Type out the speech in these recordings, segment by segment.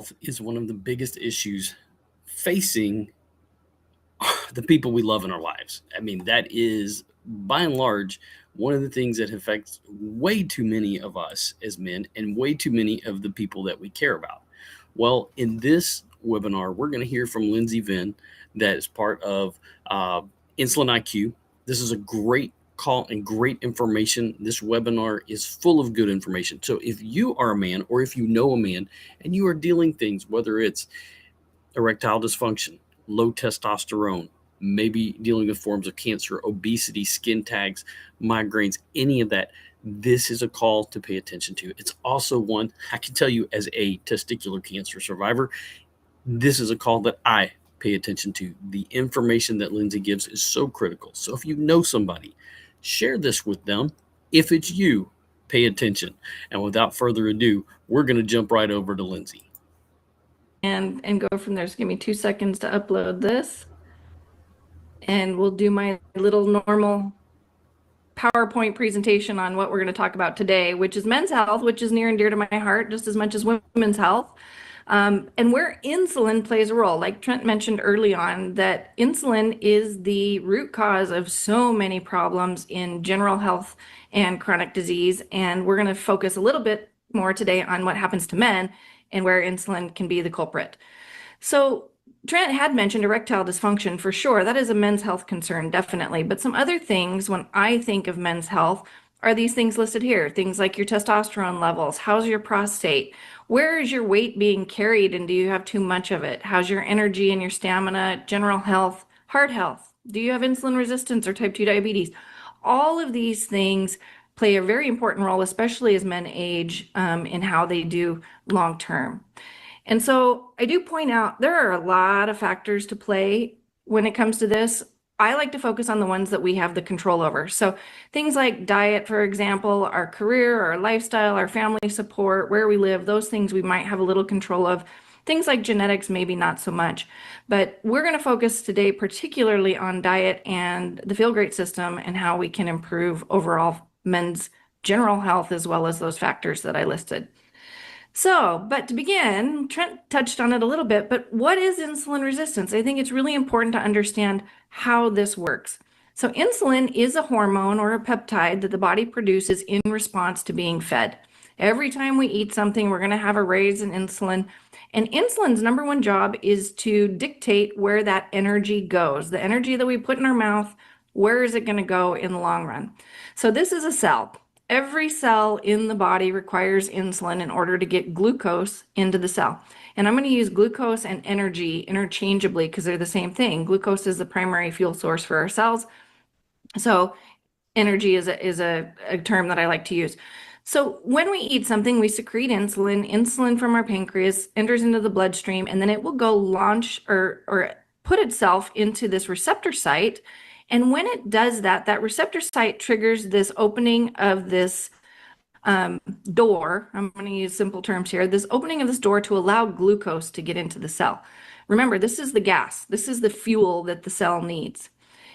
health is one of the biggest issues facing the people we love in our lives. I mean, that is by and large one of the things that affects way too many of us as men and way too many of the people that we care about. Well, in this webinar, we're going to hear from Lindsay Venn, that is part of Insulin IQ. This is a great call and great information. This webinar is full of good information. So if you are a man or if you know a man and you are dealing things, whether it's erectile dysfunction, low testosterone, maybe dealing with forms of cancer, obesity, skin tags, migraines, any of that, this is a call to pay attention to. It's also one, I can tell you as a testicular cancer survivor, this is a call that I pay attention to. The information that Lindsay gives is so critical. So if you know somebody, share this with them. If it's you, pay attention. And without further ado, we're going to jump right over to Lindsay. And go from there. So give me 2 seconds to upload this. And we'll do my little normal PowerPoint presentation on what we're going to talk about today, which is men's health, which is near and dear to my heart just as much as women's health. And where insulin plays a role. Like Trent mentioned early on, that insulin is the root cause of so many problems in general health and chronic disease. And we're going to focus a little bit more today on what happens to men and where insulin can be the culprit. So Trent had mentioned erectile dysfunction for sure. That is a men's health concern, definitely. But some other things when I think of men's health are these things listed here. Things like your testosterone levels. How's your prostate? Where is your weight being carried and do you have too much of it? How's your energy and your stamina, general health, heart health? Do you have insulin resistance or type 2 diabetes? All of these things play a very important role, especially as men age, in how they do long term. And so I do point out there are a lot of factors to play when it comes to this. I like to focus on the ones that we have the control over. So things like diet, for example, our career, our lifestyle, our family support, where we live, those things we might have a little control of. Things like genetics, maybe not so much. But we're going to focus today particularly on diet and the Feel Great system and how we can improve overall men's general health as well as those factors that I listed. So, but to begin, Trent touched on it a little bit, but what is insulin resistance? I think it's really important to understand how this works. So insulin is a hormone or a peptide that the body produces in response to being fed. Every time we eat something, we're going to have a raise in insulin. And insulin's number one job is to dictate where that energy goes. The energy that we put in our mouth, where is it going to go in the long run? So this is a cell. Every cell in the body requires insulin in order to get glucose into the cell. And I'm going to use glucose and energy interchangeably because they're the same thing. Glucose is the primary fuel source for our cells. So energy is a term that I like to use. So when we eat something, we secrete insulin. Insulin from our pancreas enters into the bloodstream, and then it will go launch or put itself into this receptor site. And when it does that, that receptor site triggers this opening of this door. I'm going to use simple terms here. This opening of this door to allow glucose to get into the cell. Remember, this is the gas. This is the fuel that the cell needs.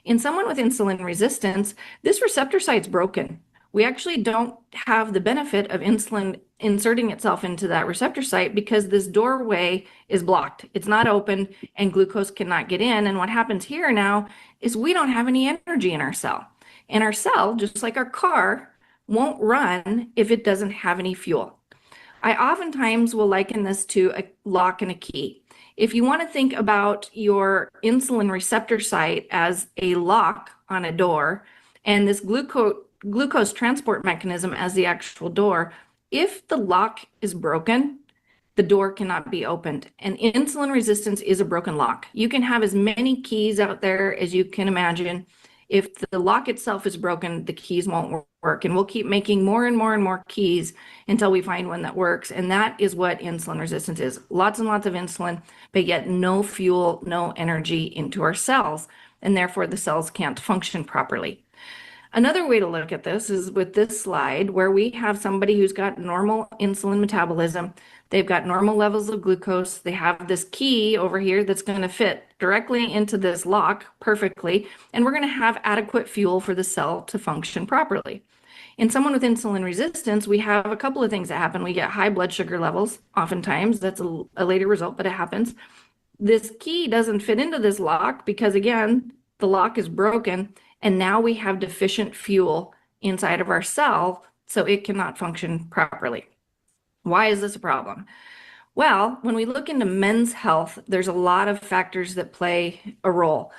In someone with insulin resistance, this receptor site's broken. We actually don't have the benefit of insulin inserting itself into that receptor site because this doorway is blocked. It's not open and glucose cannot get in. And what happens here now is we don't have any energy in our cell. And our cell, just like our car, won't run if it doesn't have any fuel. I oftentimes will liken this to a lock and a key. If you want to think about your insulin receptor site as a lock on a door and this glucose transport mechanism as the actual door, if the lock is broken, the door cannot be opened. And insulin resistance is a broken lock. You can have as many keys out there as you can imagine. If the lock itself is broken, the keys won't work. And we'll keep making more and more and more keys until we find one that works. And that is what insulin resistance is. Lots and lots of insulin, but yet no fuel, no energy into our cells. And therefore the cells can't function properly. Another way to look at this is with this slide where we have somebody who's got normal insulin metabolism. They've got normal levels of glucose. They have this key over here that's going to fit directly into this lock perfectly. And we're going to have adequate fuel for the cell to function properly. In someone with insulin resistance, we have a couple of things that happen. We get high blood sugar levels. Oftentimes, that's a later result, but it happens. This key doesn't fit into this lock because, again, the lock is broken, and now we have deficient fuel inside of our cell, so it cannot function properly. Why is this a problem? Well, when we look into men's health, there's a lot of factors that play a role.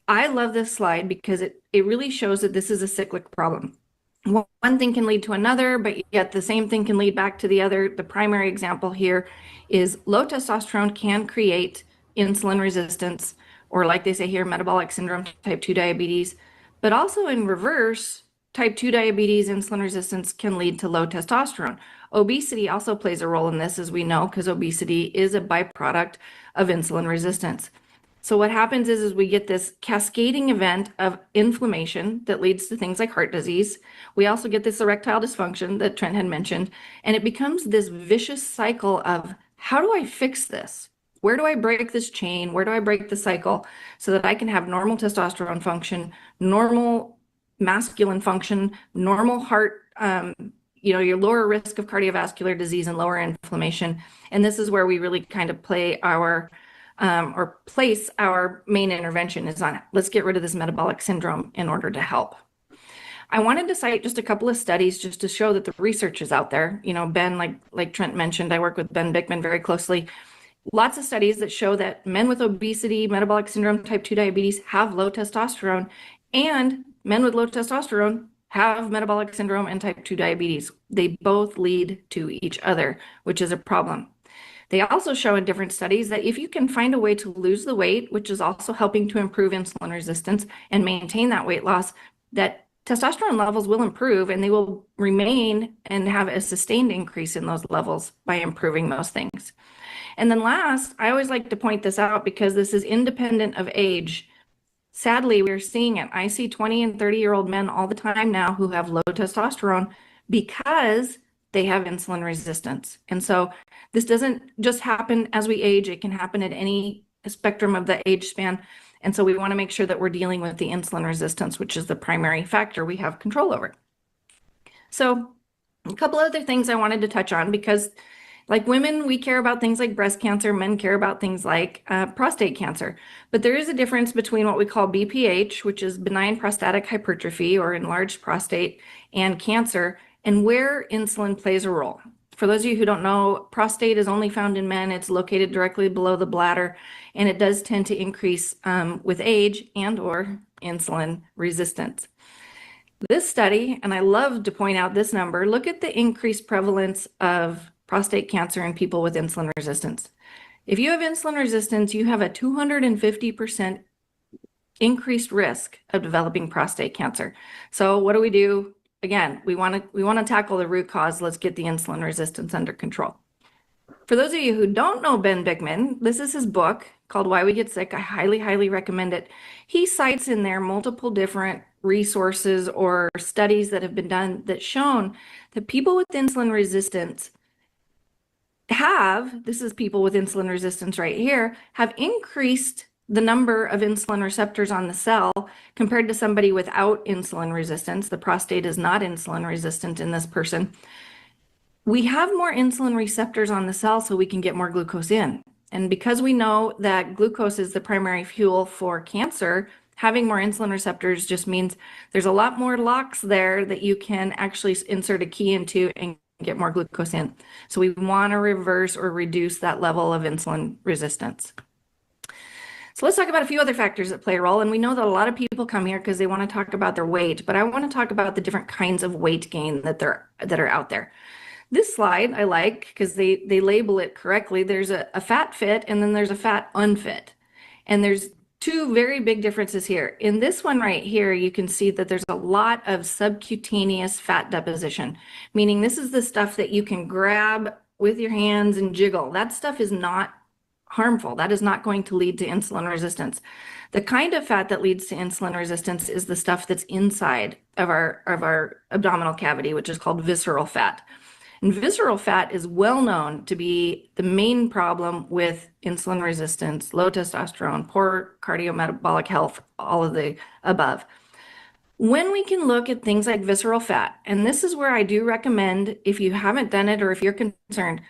I love this slide because it really shows that this is a cyclic problem. One thing can lead to another, but yet the same thing can lead back to the other. The primary example here is low testosterone can create insulin resistance, or like they say here, metabolic syndrome, type 2 diabetes. But also in reverse, type 2 diabetes, insulin resistance can lead to low testosterone. Obesity also plays a role in this, as we know, because obesity is a byproduct of insulin resistance. So what happens is we get this cascading event of inflammation that leads to things like heart disease. We also get this erectile dysfunction that Trent had mentioned, and it becomes this vicious cycle of how do I fix this? Where do I break this chain? Where do I break the cycle so that I can have normal testosterone function, normal masculine function, normal heart, your lower risk of cardiovascular disease and lower inflammation. And this is where we really kind of play our or place our main intervention is on let's get rid of this metabolic syndrome in order to help. I wanted to cite just a couple of studies just to show that the research is out there. Ben, like Trent mentioned, I work with Ben Bickman very closely. Lots of studies that show that men with obesity, metabolic syndrome, type 2 diabetes have low testosterone, and men with low testosterone have metabolic syndrome and type 2 diabetes. They both lead to each other, which is a problem. They also show in different studies that if you can find a way to lose the weight, which is also helping to improve insulin resistance and maintain that weight loss, that testosterone levels will improve and they will remain and have a sustained increase in those levels by improving those things. And then last, I always like to point this out because this is independent of age. Sadly, we're seeing it. I see 20 and 30-year-old men all the time now who have low testosterone because they have insulin resistance. And so this doesn't just happen as we age. It can happen at any spectrum of the age span. And so we want to make sure that we're dealing with the insulin resistance, which is the primary factor we have control over. So a couple other things I wanted to touch on because like women, we care about things like breast cancer. Men care about things like prostate cancer. But there is a difference between what we call BPH, which is benign prostatic hypertrophy or enlarged prostate, and cancer, and where insulin plays a role. For those of you who don't know, prostate is only found in men. It's located directly below the bladder, and it does tend to increase with age and or insulin resistance. This study, and I love to point out this number, look at the increased prevalence of prostate cancer in people with insulin resistance. If you have insulin resistance, you have a 250% increased risk of developing prostate cancer. So what do? Again, we want to tackle the root cause. Let's get the insulin resistance under control. For those of you who don't know Ben Bickman, this is his book called Why We Get Sick. I highly, highly recommend it. He cites in there multiple different resources or studies that have been done that shown that people with insulin resistance this is people with insulin resistance right here, have increased the number of insulin receptors on the cell compared to somebody without insulin resistance. The prostate is not insulin resistant in this person. We have more insulin receptors on the cell so we can get more glucose in. And because we know that glucose is the primary fuel for cancer, having more insulin receptors just means there's a lot more locks there that you can actually insert a key into and get more glucose in. So we want to reverse or reduce that level of insulin resistance. So let's talk about a few other factors that play a role. And we know that a lot of people come here because they want to talk about their weight, but I want to talk about the different kinds of weight gain that are out there. This slide I like because they label it correctly. There's a fat fit and then there's a fat unfit. And there's two very big differences here. In this one right here, you can see that there's a lot of subcutaneous fat deposition, meaning this is the stuff that you can grab with your hands and jiggle. That stuff is not harmful. That is not going to lead to insulin resistance. The kind of fat that leads to insulin resistance is the stuff that's inside of our abdominal cavity, which is called visceral fat. And visceral fat is well known to be the main problem with insulin resistance, low testosterone, poor cardiometabolic health, all of the above. When we can look at things like visceral fat, and this is where I do recommend, if you haven't done it or if you're concerned,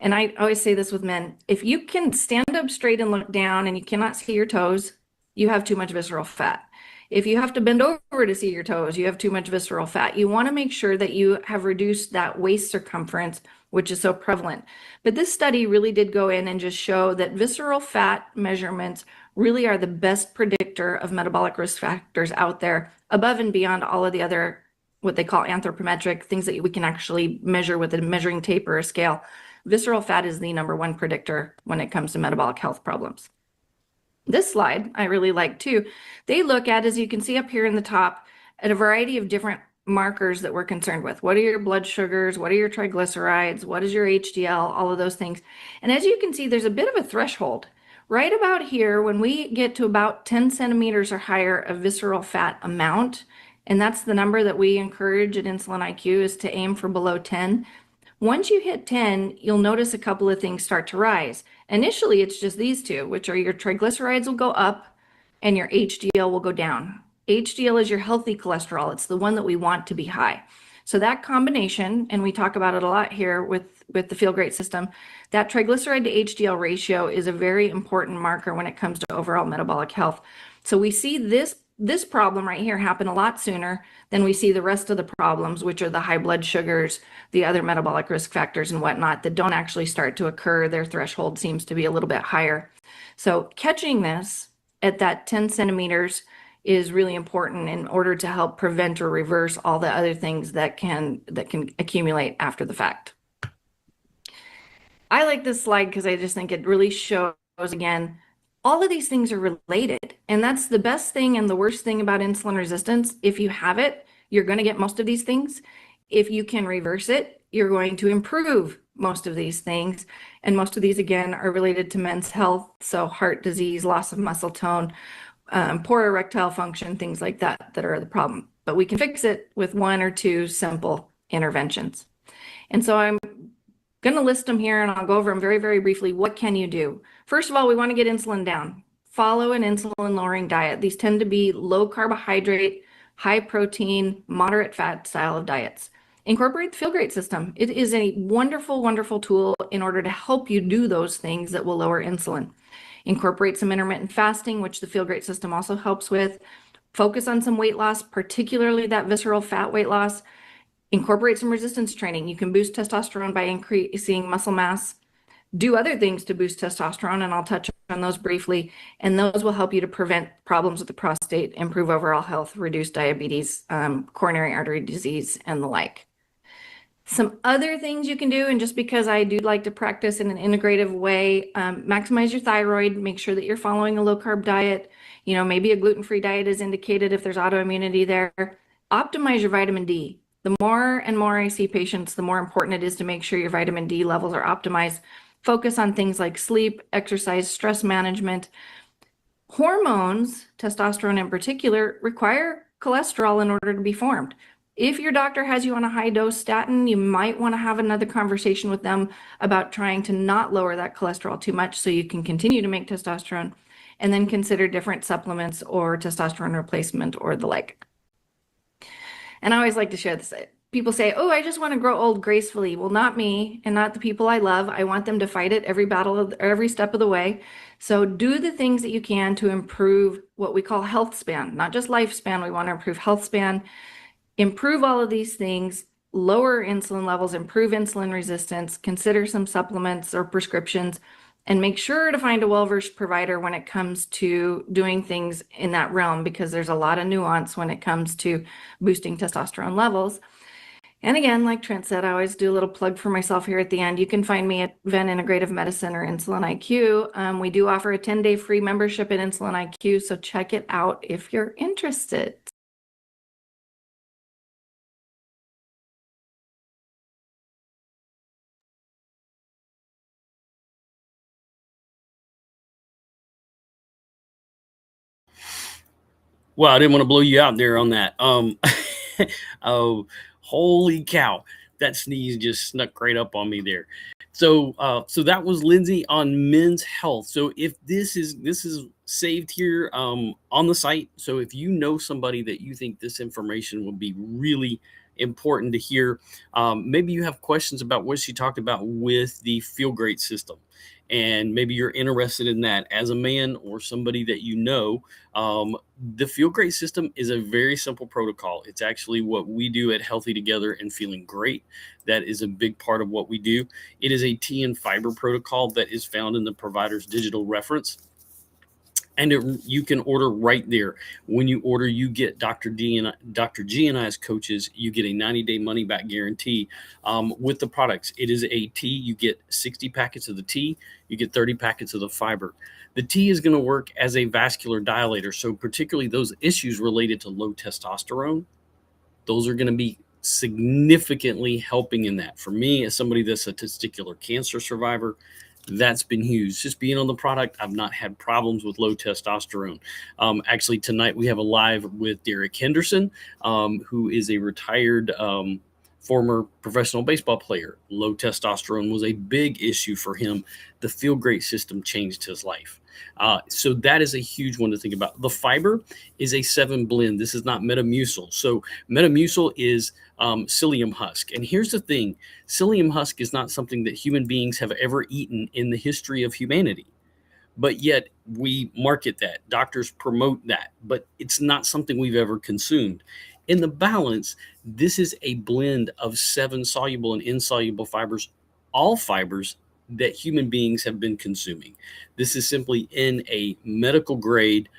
and I always say this with men, if you can stand up straight and look down and you cannot see your toes, you have too much visceral fat. If you have to bend over to see your toes, you have too much visceral fat. You want to make sure that you have reduced that waist circumference, which is so prevalent. But this study really did go in and just show that visceral fat measurements really are the best predictor of metabolic risk factors out there, above and beyond all of the other, what they call anthropometric, things that we can actually measure with a measuring tape or a scale. Visceral fat is the #1 predictor when it comes to metabolic health problems. This slide I really like too. They look at, as you can see up here in the top, at a variety of different markers that we're concerned with. What are your blood sugars? What are your triglycerides? What is your HDL? All of those things. And as you can see, there's a bit of a threshold. Right about here, when we get to about 10 centimeters or higher of visceral fat amount, and that's the number that we encourage at Insulin IQ, is to aim for below 10. Once you hit 10, you'll notice a couple of things start to rise. Initially, it's just these two, which are your triglycerides will go up and your HDL will go down. HDL is your healthy cholesterol. It's the one that we want to be high. So that combination, and we talk about it a lot here with the Feel Great system, that triglyceride to HDL ratio is a very important marker when it comes to overall metabolic health. So we see this problem right here happen a lot sooner than we see the rest of the problems, which are the high blood sugars, the other metabolic risk factors and whatnot that don't actually start to occur. Their threshold seems to be a little bit higher. So catching this at that 10 centimeters is really important in order to help prevent or reverse all the other things that can accumulate after the fact. I like this slide because I just think it really shows, again, all of these things are related. And that's the best thing and the worst thing about insulin resistance. If you have it, you're going to get most of these things. If you can reverse it, you're going to improve most of these things. And most of these, again, are related to men's health. So heart disease, loss of muscle tone, poor erectile function, things like that are the problem. But we can fix it with 1 or 2 simple interventions. And so I'm going to list them here and I'll go over them very, very briefly. What can you do? First of all, we want to get insulin down. Follow an insulin lowering diet. These tend to be low carbohydrate, high protein, moderate fat style of diets. Incorporate the Feel Great system. It is a wonderful, wonderful tool in order to help you do those things that will lower insulin. Incorporate some intermittent fasting, which the Feel Great system also helps with. Focus on some weight loss, particularly that visceral fat weight loss. Incorporate some resistance training. You can boost testosterone by increasing muscle mass. Do other things to boost testosterone, and I'll touch on those briefly. And those will help you to prevent problems with the prostate, improve overall health, reduce diabetes, coronary artery disease, and the like. Some other things you can do, and just because I do like to practice in an integrative way, maximize your thyroid, make sure that you're following a low-carb diet. You know, maybe a gluten-free diet is indicated if there's autoimmunity there. Optimize your vitamin D. The more and more I see patients, the more important it is to make sure your vitamin D levels are optimized. Focus on things like sleep, exercise, stress management. Hormones, testosterone in particular, require cholesterol in order to be formed. If your doctor has you on a high dose statin, you might want to have another conversation with them about trying to not lower that cholesterol too much so you can continue to make testosterone, and then consider different supplements or testosterone replacement or the like. And I always like to share this. People say, oh, I just want to grow old gracefully. Well, not me and not the people I love. I want them to fight it every battle, every step of the way. So do the things that you can to improve what we call health span, not just lifespan. We want to improve health span, improve all of these things, lower insulin levels, improve insulin resistance, consider some supplements or prescriptions, and make sure to find a well-versed provider when it comes to doing things in that realm, because there's a lot of nuance when it comes to boosting testosterone levels. And again, like Trent said, I always do a little plug for myself here at the end. You can find me at Venn Integrative Medicine or Insulin IQ. We do offer a 10-day free membership at Insulin IQ, so check it out if you're interested. Well, I didn't want to blow you out there on that. Oh, holy cow. That sneeze just snuck right up on me there. So that was Lindsay on men's health. So if this is saved here on the site. So if you know somebody that you think this information would be really important to hear, maybe you have questions about what she talked about with the Feel Great system, and maybe you're interested in that as a man or somebody that you know. The Feel Great system is a very simple protocol. It's actually what we do at Healthy Together and Feeling Great. That is a big part of what we do. It is a tea and fiber protocol that is found in the provider's digital reference. And you can order right there. When you order, you get Dr. G and I's coaches. You get a 90-day money-back guarantee with the products. It is a tea. You get 60 packets of the tea. You get 30 packets of the fiber. The tea is going to work as a vascular dilator. So particularly those issues related to low testosterone, those are going to be significantly helping in that. For me, as somebody that's a testicular cancer survivor, that's been huge. Just being on the product, I've not had problems with low testosterone. Actually, tonight we have a live with Derek Henderson, who is a retired former professional baseball player. Low testosterone was a big issue for him. The Feel Great system changed his life. So that is a huge one to think about. The fiber is a 7 blend. This is not Metamucil. So Metamucil is psyllium husk. And here's the thing. Psyllium husk is not something that human beings have ever eaten in the history of humanity. But yet we market that. Doctors promote that. But it's not something we've ever consumed. In the balance, this is a blend of 7 soluble and insoluble fibers, all fibers that human beings have been consuming. This is simply in a medical grade,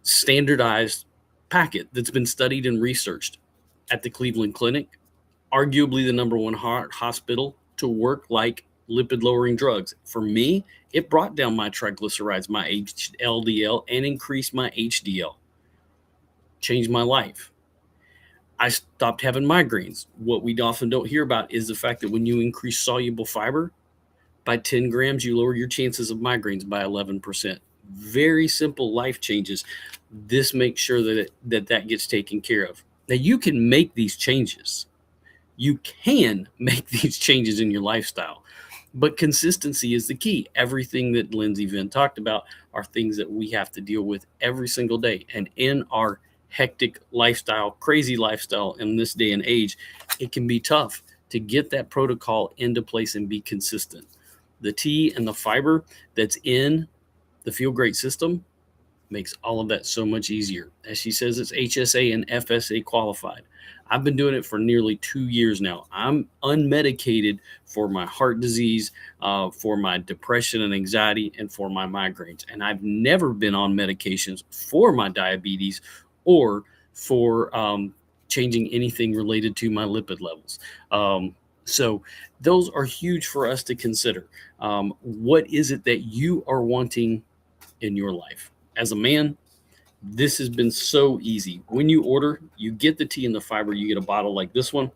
standardized packet that's been studied and researched at the Cleveland Clinic, arguably the #1 heart hospital to work like lipid lowering drugs. For me, it brought down my triglycerides, my LDL, and increased my HDL. Changed my life. I stopped having migraines. What we often don't hear about is the fact that when you increase soluble fiber by 10 grams, you lower your chances of migraines by 11%. Very simple life changes. This makes sure that gets taken care of. Now, you can make these changes. You can make these changes in your lifestyle, but consistency is the key. Everything that Lindsay, Venn talked about are things that we have to deal with every single day. And in our hectic lifestyle, crazy lifestyle in this day and age, it can be tough to get that protocol into place and be consistent. The tea and the fiber that's in the Feel Great system makes all of that so much easier. As she says, it's HSA and FSA qualified. I've been doing it for nearly 2 years now. I'm unmedicated for my heart disease, for my depression and anxiety, and for my migraines. And I've never been on medications for my diabetes or for changing anything related to my lipid levels. So those are huge for us to consider. What is it that you are wanting in your life? As a man, this has been so easy. When you order, you get the tea and the fiber, you get a bottle like this one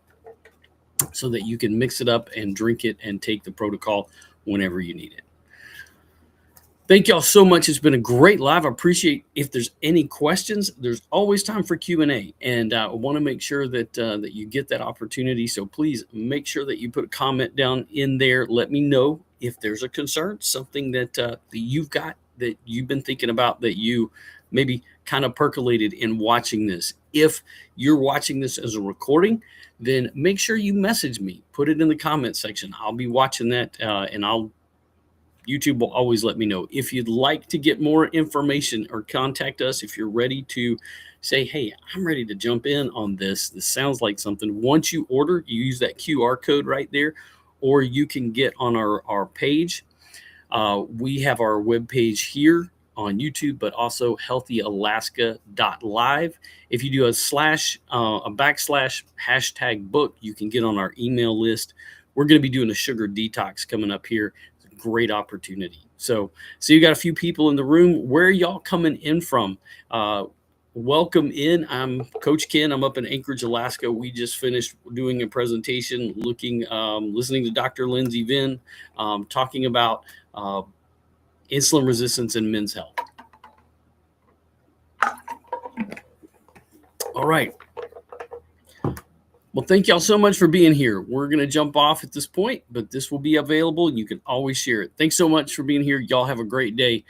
so that you can mix it up and drink it and take the protocol whenever you need it. Thank y'all so much. It's been a great live. I appreciate if there's any questions. There's always time for Q&A, and I want to make sure that you get that opportunity. So please make sure that you put a comment down in there. Let me know if there's a concern, something that you've got that you've been thinking about that you maybe kind of percolated in watching this. If you're watching this as a recording, then make sure you message me. Put it in the comment section. I'll be watching that, and YouTube will always let me know. If you'd like to get more information or contact us, if you're ready to say, hey, I'm ready to jump in on this. This sounds like something. Once you order, you use that QR code right there, or you can get on our page. We have our webpage here on YouTube, but also healthyalaska.live. If you do a backslash #book, you can get on our email list. We're going to be doing a sugar detox coming up here. Great opportunity. So you got a few people in the room. Where are y'all coming in from? Welcome in. I'm Coach Ken. I'm up in Anchorage, Alaska. We just finished doing a presentation, listening to Dr. Lindsay Venn talking about insulin resistance in men's health. All right. Well, thank y'all so much for being here. We're going to jump off at this point, but this will be available and you can always share it. Thanks so much for being here. Y'all have a great day.